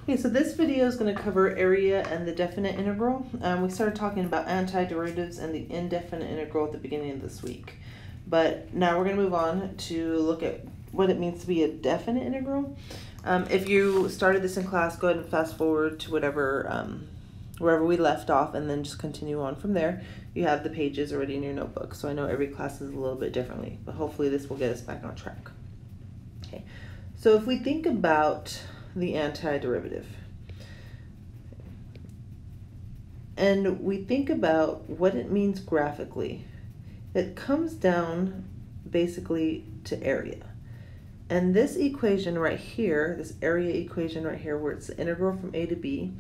Okay, so this video is going to cover area and the definite integral. We started talking about antiderivatives and the indefinite integral at the beginning of this week. But now we're going to move on to look at what it means to be a definite integral. If you started this in class, go ahead and fast forward to wherever we left off and then just continue on from there. You have the pages already in your notebook, so I know every class is a little bit differently, but hopefully this will get us back on track. Okay, so if we think about the antiderivative, and we think about what it means graphically, it comes down basically to area. And this equation right here, this area equation right here, where it's the integral from a to b,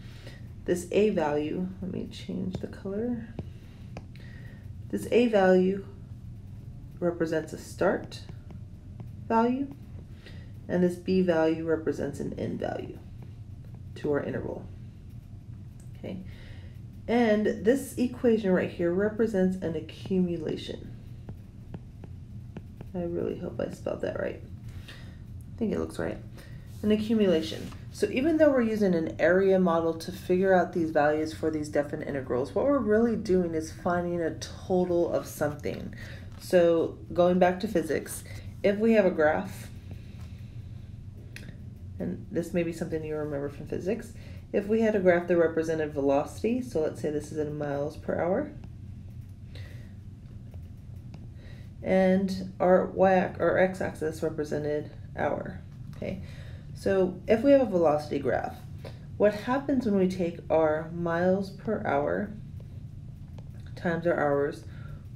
this a value, let me change the color. This a value represents a start value, and this b value represents an end value to our interval. Okay, and this equation right here represents an accumulation. I really hope I spelled that right. I think it looks right. An accumulation. So even though we're using an area model to figure out these values for these definite integrals, what we're really doing is finding a total of something. So going back to physics, if we have a graph, and this may be something you remember from physics, if we had a graph that represented velocity, so let's say this is in miles per hour, and our x-axis represented hour. Okay, so if we have a velocity graph, what happens when we take our miles per hour times our hours,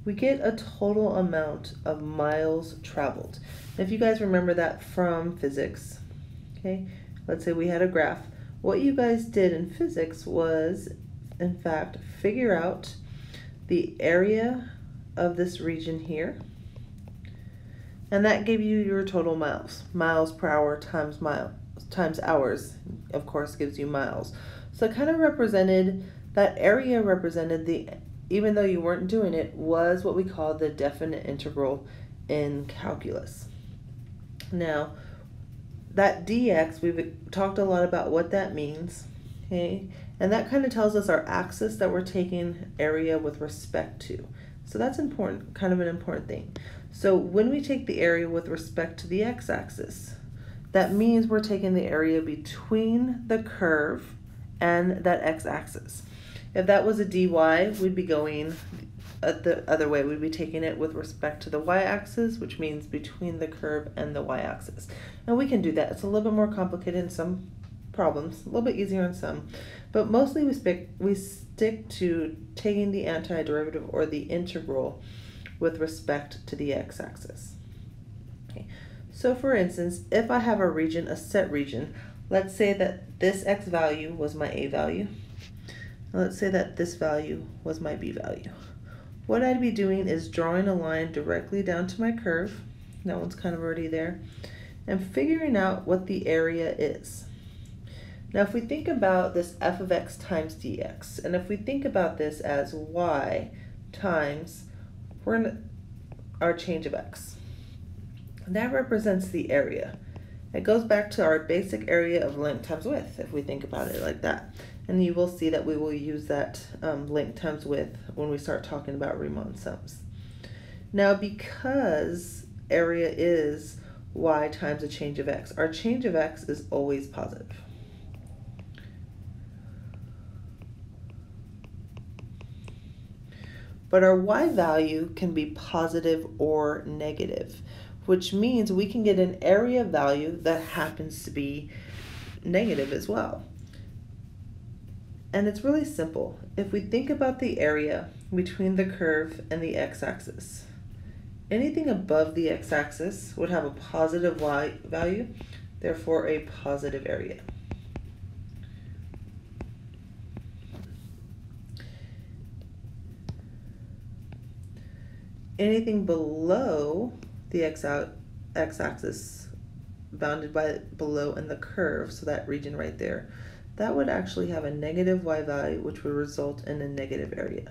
we get a total amount of miles traveled. And if you guys remember that from physics, okay, let's say we had a graph. What you guys did in physics was, in fact, figure out the area of this region here, and that gave you your total miles. Miles per hour times hours, of course, gives you miles. So it kind of represented, that area represented the, even though you weren't doing it, was what we call the definite integral in calculus. Now, that dx, we've talked a lot about what that means, okay? And that kind of tells us our axis that we're taking area with respect to. So that's important, kind of an important thing. So when we take the area with respect to the x-axis, that means we're taking the area between the curve and that x-axis. If that was a dy, we'd be going the other way. We'd be taking it with respect to the y-axis, which means between the curve and the y-axis. And we can do that. It's a little bit more complicated in some problems, a little bit easier in some, but mostly we stick to taking the antiderivative or the integral with respect to the x-axis. Okay. So for instance, if I have a region, a set region, let's say that this x value was my a value. Let's say that this value was my b value. What I'd be doing is drawing a line directly down to my curve. That one's kind of already there. And figuring out what the area is. Now if we think about this f of x times dx, and if we think about this as y times our change of x, that represents the area. It goes back to our basic area of length times width, if we think about it like that. And you will see that we will use that length times width when we start talking about Riemann sums. Now because area is y times a change of x, our change of x is always positive. But our y value can be positive or negative, which means we can get an area value that happens to be negative as well. And it's really simple. If we think about the area between the curve and the x-axis, anything above the x-axis would have a positive y value, therefore a positive area. Anything below the x-axis, bounded by below in the curve, so that region right there, that would actually have a negative y value, which would result in a negative area.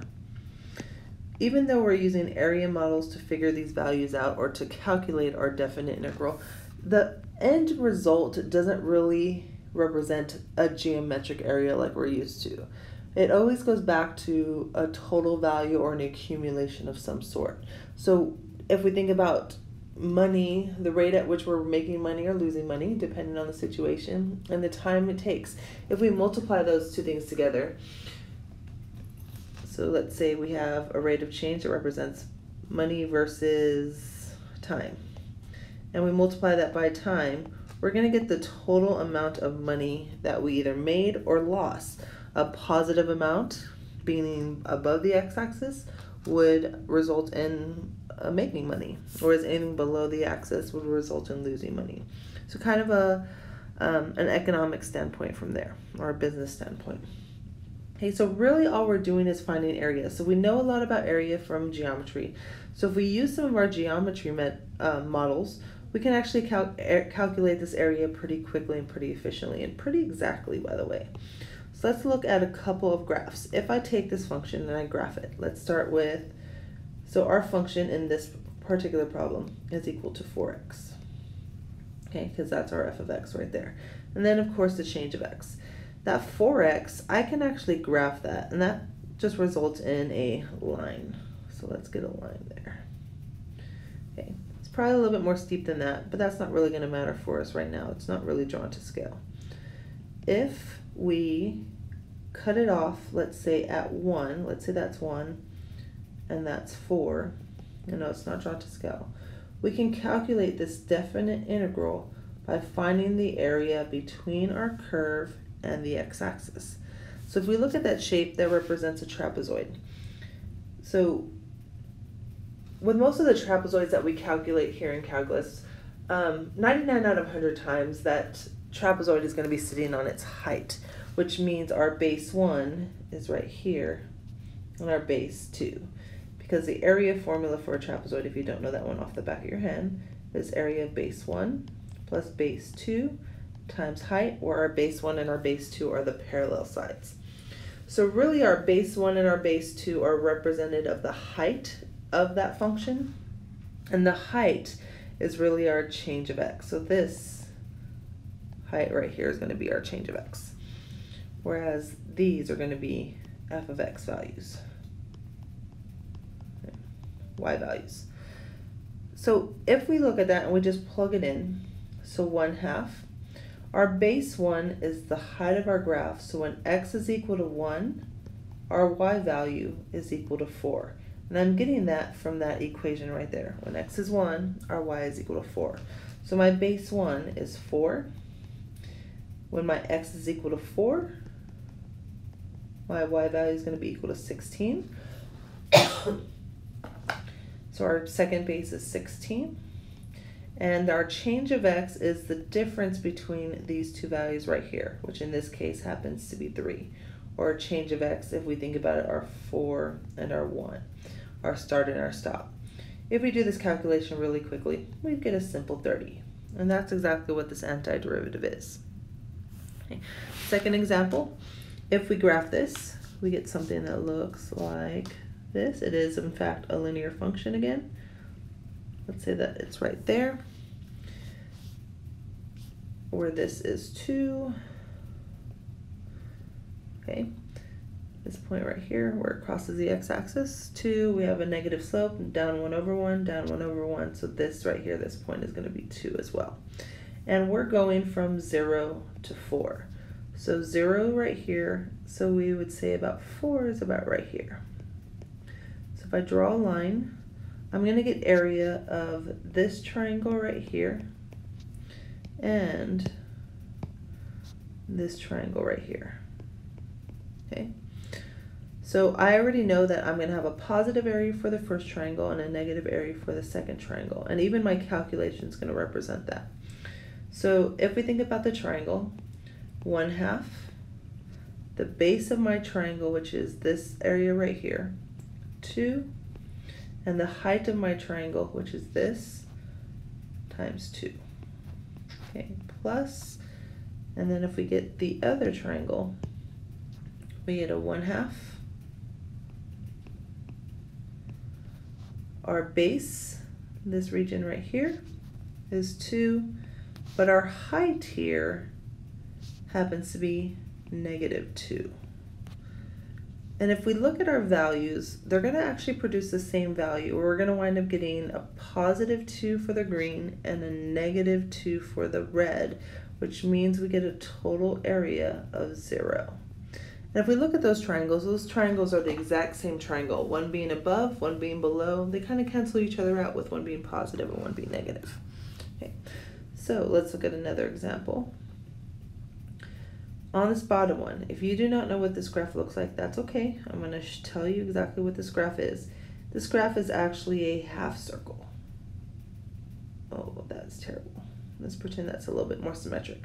Even though we're using area models to figure these values out or to calculate our definite integral, the end result doesn't really represent a geometric area like we're used to. It always goes back to a total value or an accumulation of some sort. So if we think about money, the rate at which we're making money or losing money, depending on the situation, and the time it takes, if we multiply those two things together, so let's say we have a rate of change that represents money versus time, and we multiply that by time, we're going to get the total amount of money that we either made or lost. A positive amount, being above the x-axis, would result in making money, whereas anything below the axis would result in losing money. So kind of an economic standpoint from there, or a business standpoint. Okay, so really all we're doing is finding area. So we know a lot about area from geometry. So if we use some of our geometry models, we can actually calculate this area pretty quickly and pretty efficiently, and pretty exactly, by the way. So let's look at a couple of graphs. If I take this function and I graph it, let's start with, so our function in this particular problem is equal to 4x. Okay, because that's our f of x right there. And then of course the change of x. That 4x, I can actually graph that, and that just results in a line. So let's get a line there. Okay, it's probably a little bit more steep than that, but that's not really going to matter for us right now. It's not really drawn to scale. If we cut it off, let's say at 1, let's say that's 1, and that's 4, you know, it's not drawn to scale, we can calculate this definite integral by finding the area between our curve and the x-axis. So if we look at that shape, that represents a trapezoid. So with most of the trapezoids that we calculate here in calculus, 99 out of 100 times that trapezoid is going to be sitting on its height, which means our base 1 is right here and our base 2. Because the area formula for a trapezoid, if you don't know that one off the back of your hand, is area of base 1 plus base 2 times height, where our base 1 and our base 2 are the parallel sides. So really our base 1 and our base 2 are represented of the height of that function, and the height is really our change of x. So this height right here is going to be our change of x, whereas these are going to be f of x values, y values. So if we look at that and we just plug it in, so 1/2, our base 1 is the height of our graph, so when x is equal to 1, our y value is equal to 4. And I'm getting that from that equation right there. When x is 1, our y is equal to 4. So my base 1 is 4. When my x is equal to 4, my y value is going to be equal to 16. So our second base is 16. And our change of x is the difference between these two values right here, which in this case happens to be 3. Or change of x, if we think about it, are 4 and our 1, our start and our stop. If we do this calculation really quickly, we get a simple 30. And that's exactly what this antiderivative is. Okay. Second example, if we graph this, we get something that looks like this. It is, in fact, a linear function again. Let's say that it's right there, where this is 2. Okay, this point right here where it crosses the x-axis, 2, we have a negative slope, down 1 over 1, down 1 over 1, so this right here, this point is going to be 2 as well. And we're going from 0 to 4. So 0 right here, so we would say about 4 is about right here. So if I draw a line, I'm going to get area of this triangle right here and this triangle right here. Okay, so I already know that I'm going to have a positive area for the first triangle and a negative area for the second triangle, and even my calculation is going to represent that. So if we think about the triangle, 1/2, the base of my triangle, which is this area right here, 2, and the height of my triangle, which is this, times 2. Okay, plus, and then if we get the other triangle, we get a 1/2. Our base, this region right here, is 2, but our height here happens to be -2. And if we look at our values, they're going to actually produce the same value. We're going to wind up getting a +2 for the green and a -2 for the red, which means we get a total area of 0. And if we look at those triangles are the exact same triangle, one being above, one being below. They kind of cancel each other out with one being positive and one being negative. Okay, so let's look at another example. On this bottom one, if you do not know what this graph looks like, that's okay. I'm going to tell you exactly what this graph is. This graph is actually a half circle. Oh, that's terrible. Let's pretend that's a little bit more symmetric.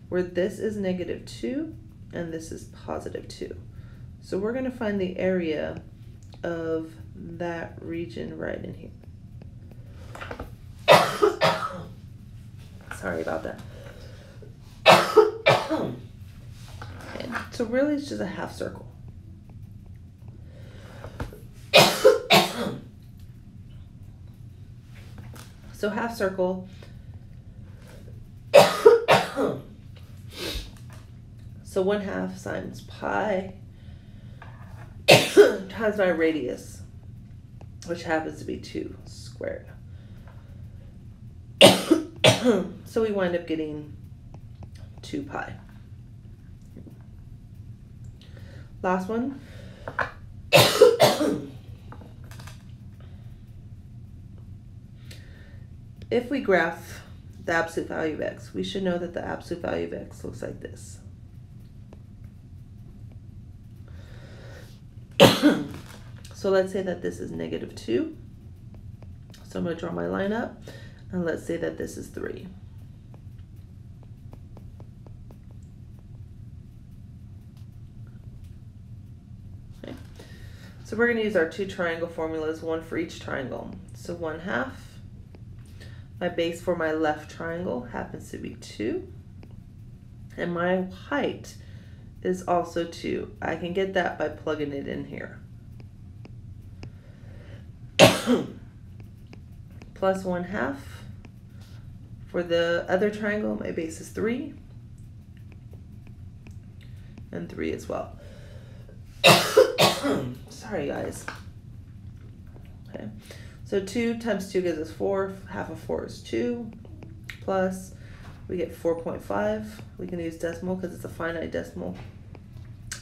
Where this is -2 and this is +2. So we're going to find the area of that region right in here. Sorry about that. Okay, so really it's just a half circle. So half circle, so 1/2 times pi times my radius, which happens to be 2 squared. So we wind up getting 2 pi. Last one. If we graph the absolute value of x, we should know that the absolute value of x looks like this. So let's say that this is -2. So I'm going to draw my line up, and let's say that this is 3. Okay. So we're going to use our 2 triangle formulas, one for each triangle. So 1/2. My base for my left triangle happens to be 2. And my height is also 2. I can get that by plugging it in here. Plus 1/2. For the other triangle, my base is 3. And 3 as well. Sorry, guys. Okay. So 2 times 2 gives us 4. Half of 4 is 2. Plus, we get 4.5. We can use decimal because it's a finite decimal.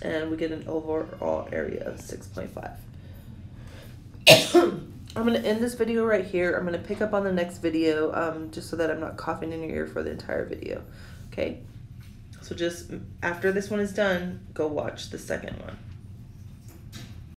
And we get an overall area of 6.5. I'm going to end this video right here. I'm going to pick up on the next video just so that I'm not coughing in your ear for the entire video. Okay? So just after this one is done, go watch the second one.